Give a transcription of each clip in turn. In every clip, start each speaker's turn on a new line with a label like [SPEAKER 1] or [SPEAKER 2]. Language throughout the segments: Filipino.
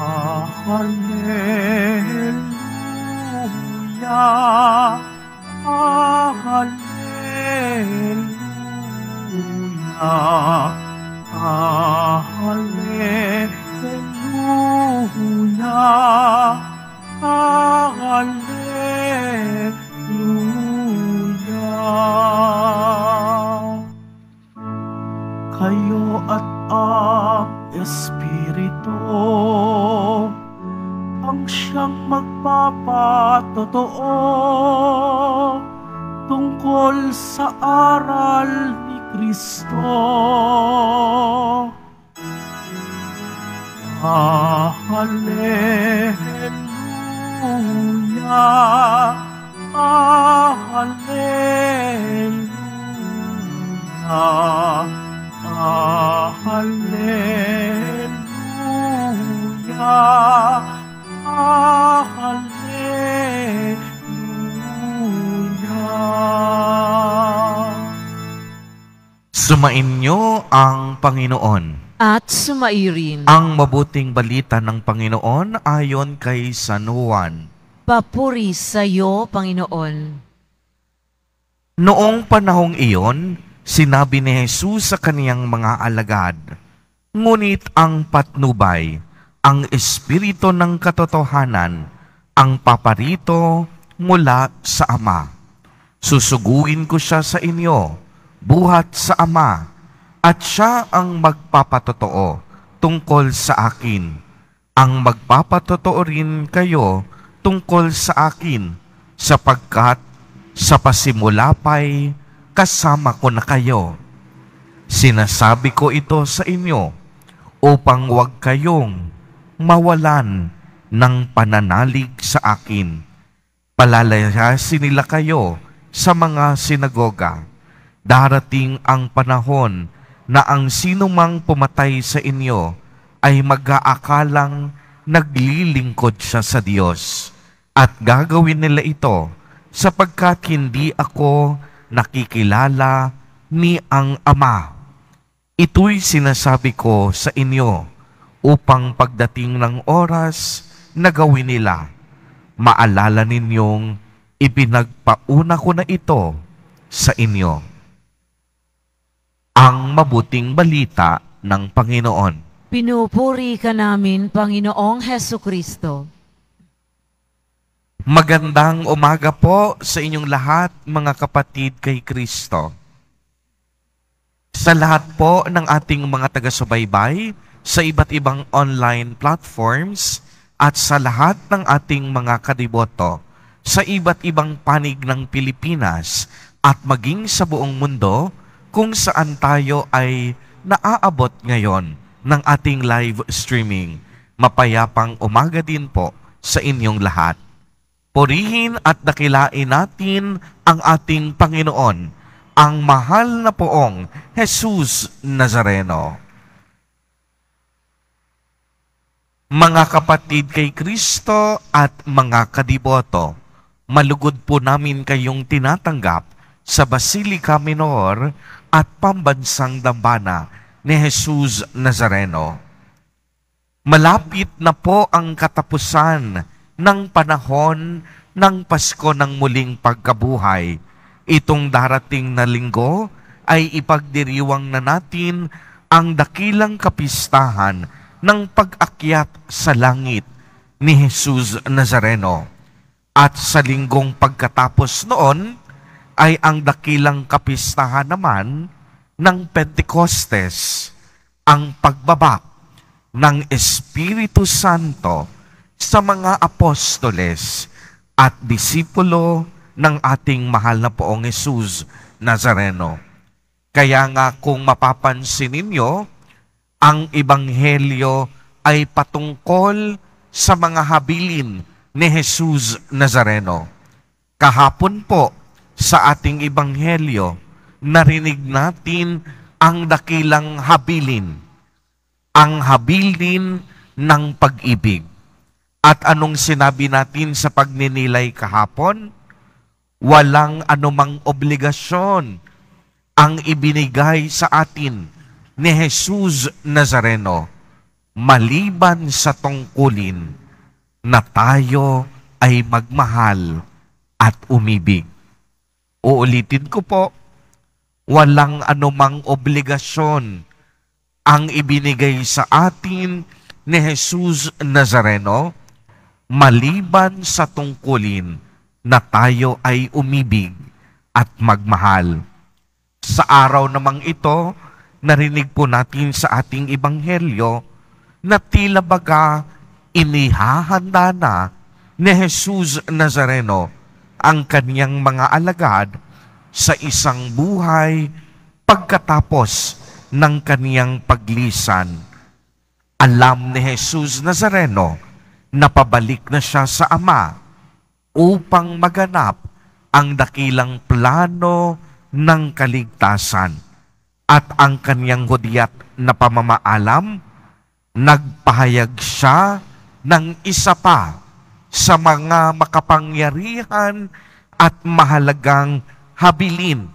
[SPEAKER 1] Hallelujah, Hallelujah, Hallelujah, Hallelujah. Kayo at ang Espiritu ang siyang magpapatotoo tungkol sa aral ni Kristo. Hallelujah, Hallelujah, Hallelujah, Hallelujah.
[SPEAKER 2] Sumainyo ang Panginoon.
[SPEAKER 3] At sumairin.
[SPEAKER 2] Ang mabuting balita ng Panginoon ayon kay San Juan.
[SPEAKER 3] Papuri sa iyo, Panginoon.
[SPEAKER 2] Noong panahong iyon, sinabi ni Jesus sa kaniyang mga alagad, "Ngunit ang patnubay, ang Espiritu ng katotohanan, ang paparito mula sa Ama. Susuguin ko siya sa inyo, buhat sa Ama, at siya ang magpapatotoo tungkol sa akin. Ang magpapatotoo rin kayo tungkol sa akin, sapagkat sa pasimula pa'y kasama ko na kayo. Sinasabi ko ito sa inyo upang huwag kayong mawalan ng pananalig sa akin. Palalayasin nila kayo sa mga sinagoga. Darating ang panahon na ang sinumang pumatay sa inyo ay mag-aakalang naglilingkod siya sa Diyos. At gagawin nila ito sapagkat hindi ako nakikilala ni ang Ama. Ito'y sinasabi ko sa inyo upang pagdating ng oras na gawin nila, maalala ninyong ipinagpauna ko na ito sa inyo." Ang mabuting balita ng Panginoon.
[SPEAKER 3] Pinupuri ka namin, Panginoong Hesukristo.
[SPEAKER 2] Magandang umaga po sa inyong lahat, mga kapatid kay Kristo. Sa lahat po ng ating mga taga-subaybay sa iba't ibang online platforms at sa lahat ng ating mga kadiboto sa iba't ibang panig ng Pilipinas at maging sa buong mundo kung saan tayo ay naaabot ngayon ng ating live streaming. Mapayapang umaga din po sa inyong lahat. Purihin at dakilain natin ang ating Panginoon, ang mahal na poong Jesus Nazareno. Mga kapatid kay Kristo at mga kadiboto, malugod po namin kayong tinatanggap sa Basilica Minor at Pambansang Dambana ni Jesus Nazareno. Malapit na po ang katapusan ng panahon ng Pasko ng muling pagkabuhay. Itong darating na linggo ay ipagdiriwang na natin ang dakilang kapistahan ng pag-akyat sa langit ni Jesus Nazareno. At sa linggong pagkatapos noon ay ang dakilang kapistahan naman ng Pentecostes, ang pagbaba ng Espiritu Santo sa mga apostoles at disipulo ng ating mahal na poong Jesus Nazareno. Kaya nga kung mapapansin ninyo, ang Ebanghelyo ay patungkol sa mga habilin ni Jesus Nazareno. Kahapon po sa ating Ebanghelyo, narinig natin ang dakilang habilin, ang habilin ng pag-ibig. At anong sinabi natin sa pagninilay kahapon? Walang anumang obligasyon ang ibinigay sa atin ni Jesus Nazareno, maliban sa tungkulin na tayo ay magmahal at umibig. Uulitin ko po, walang anumang obligasyon ang ibinigay sa atin ni Jesus Nazareno maliban sa tungkulin na tayo ay umibig at magmahal. Sa araw namang ito, narinig po natin sa ating ebanghelyo na tila baga inihahanda na ni Jesus Nazareno ang kaniyang mga alagad sa isang buhay pagkatapos ng kaniyang paglisan. Alam ni Jesus Nazareno na pabalik na siya sa Ama upang maganap ang dakilang plano ng kaligtasan. At ang kaniyang hudyat na pamamaalam, nagpahayag siya ng isa pa sa mga makapangyarihan at mahalagang habilin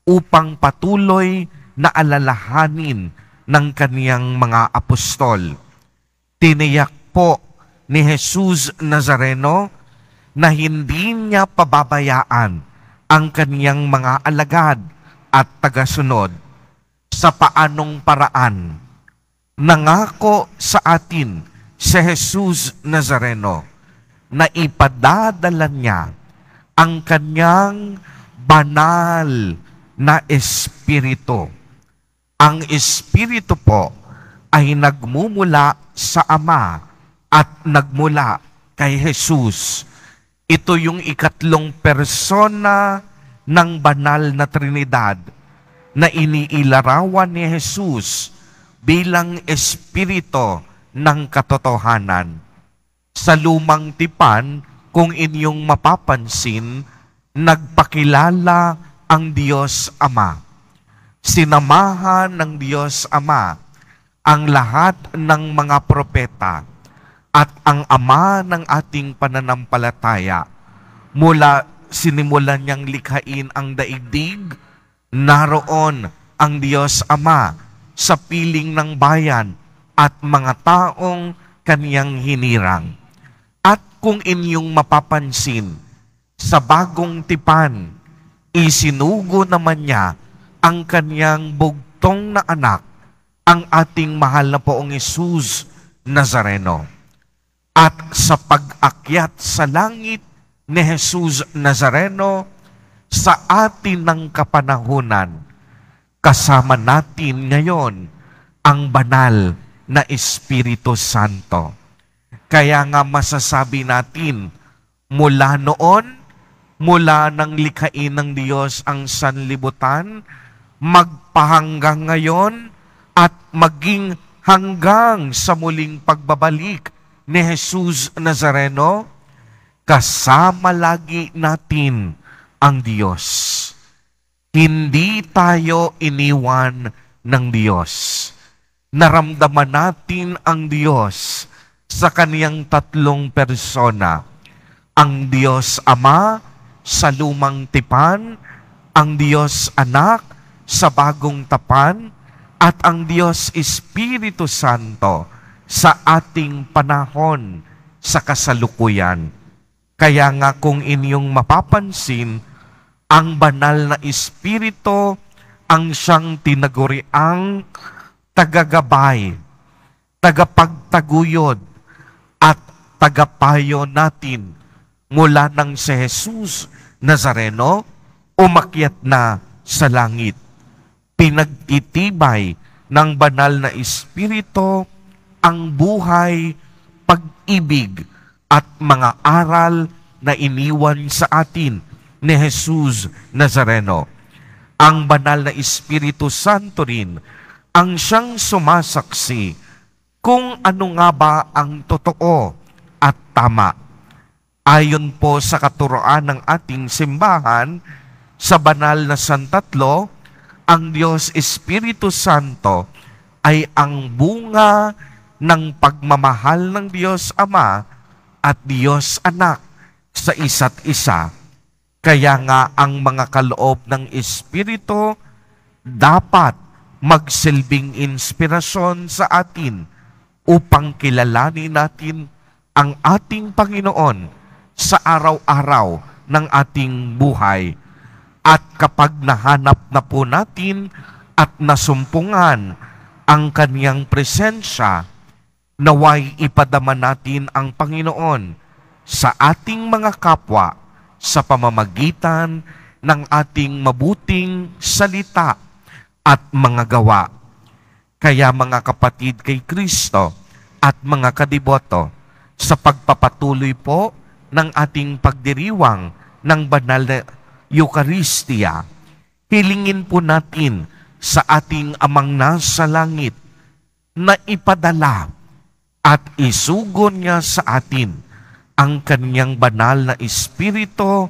[SPEAKER 2] upang patuloy na alalahanin ng kaniyang mga apostol. Tiniyak po ni Jesus Nazareno na hindi niya pababayaan ang kaniyang mga alagad at tagasunod sa paanong paraan. Nangako sa atin si Jesus Nazareno na ipadadala niya ang kanyang banal na Espiritu. Ang Espiritu po ay nagmumula sa Ama at nagmula kay Jesus. Ito yung ikatlong persona ng banal na Trinidad na iniilarawan ni Jesus bilang Espiritu ng katotohanan. Sa lumang tipan, kung inyong mapapansin, nagpakilala ang Diyos Ama. Sinamahan ng Diyos Ama ang lahat ng mga propeta at ang Ama ng ating pananampalataya. Mula sinimulan niyang likhain ang daigdig, naroon ang Diyos Ama sa piling ng bayan at mga taong kaniyang hinirang. At kung inyong mapapansin, sa bagong tipan, isinugo naman niya ang kaniyang bugtong na anak, ang ating mahal na poong Jesus Nazareno. At sa pag-akyat sa langit ni Jesus Nazareno, sa atin ng kapanahunan, kasama natin ngayon ang banal na Espiritu Santo. Kaya nga masasabi natin, mula noon, mula nang likhain ng Diyos ang sanlibutan, magpahanggang ngayon, at maging hanggang sa muling pagbabalik ni Jesus Nazareno, kasama lagi natin ang Diyos. Hindi tayo iniwan ng Diyos. Naramdaman natin ang Diyos sa kaniyang tatlong persona. Ang Diyos Ama sa lumang tipan, ang Diyos Anak sa bagong tapan, at ang Diyos Espiritu Santo sa ating panahon sa kasalukuyan. Kaya nga kung inyong mapapansin, ang banal na Espiritu ang siyang tinaguriang tagagabay, tagapagtaguyod, at tagapayo natin mula nang si Jesus Nazareno umakyat na sa langit. Pinagtitibay ng banal na Espiritu ang buhay, pag-ibig at mga aral na iniwan sa atin ni Jesus Nazareno. Ang banal na Espiritu Santo rin ang siyang sumasaksi kung ano nga ba ang totoo at tama. Ayon po sa katuroan ng ating simbahan, sa banal na Santatlo, ang Diyos Espiritu Santo ay ang bunga ng pagmamahal ng Diyos Ama at Diyos Anak sa isa't isa. Kaya nga ang mga kaloob ng Espiritu dapat magsilbing inspirasyon sa atin upang kilalanin natin ang ating Panginoon sa araw-araw ng ating buhay. At kapag nahanap na po natin at nasumpungan ang Kaniyang presensya, naway ipadama natin ang Panginoon sa ating mga kapwa sa pamamagitan ng ating mabuting salita at mga gawa. Kaya mga kapatid kay Kristo at mga kadiboto, sa pagpapatuloy po ng ating pagdiriwang ng banal na Eucharistia, hilingin po natin sa ating Amang nasa langit na ipadala at isugon niya sa atin ang Kaniyang banal na Espiritu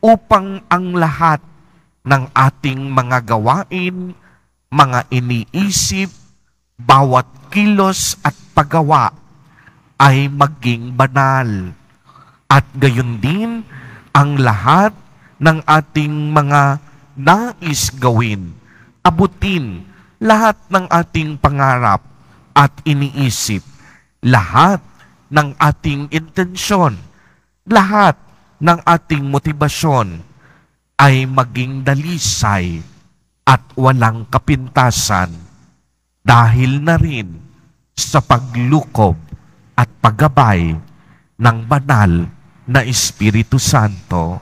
[SPEAKER 2] upang ang lahat ng ating mga gawain, mga iniisip, bawat kilos at paggawa ay maging banal. At gayon din ang lahat ng ating mga nais gawin, abutin lahat ng ating pangarap at iniisip, lahat ng ating intensyon, lahat ng ating motibasyon ay maging dalisay at walang kapintasan dahil na rin sa paglukob at paggabay ng banal na Espiritu Santo.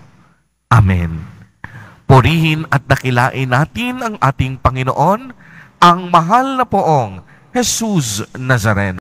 [SPEAKER 2] Amen. Purihin at dakilain natin ang ating Panginoon, ang mahal na poong Jesus Nazareno.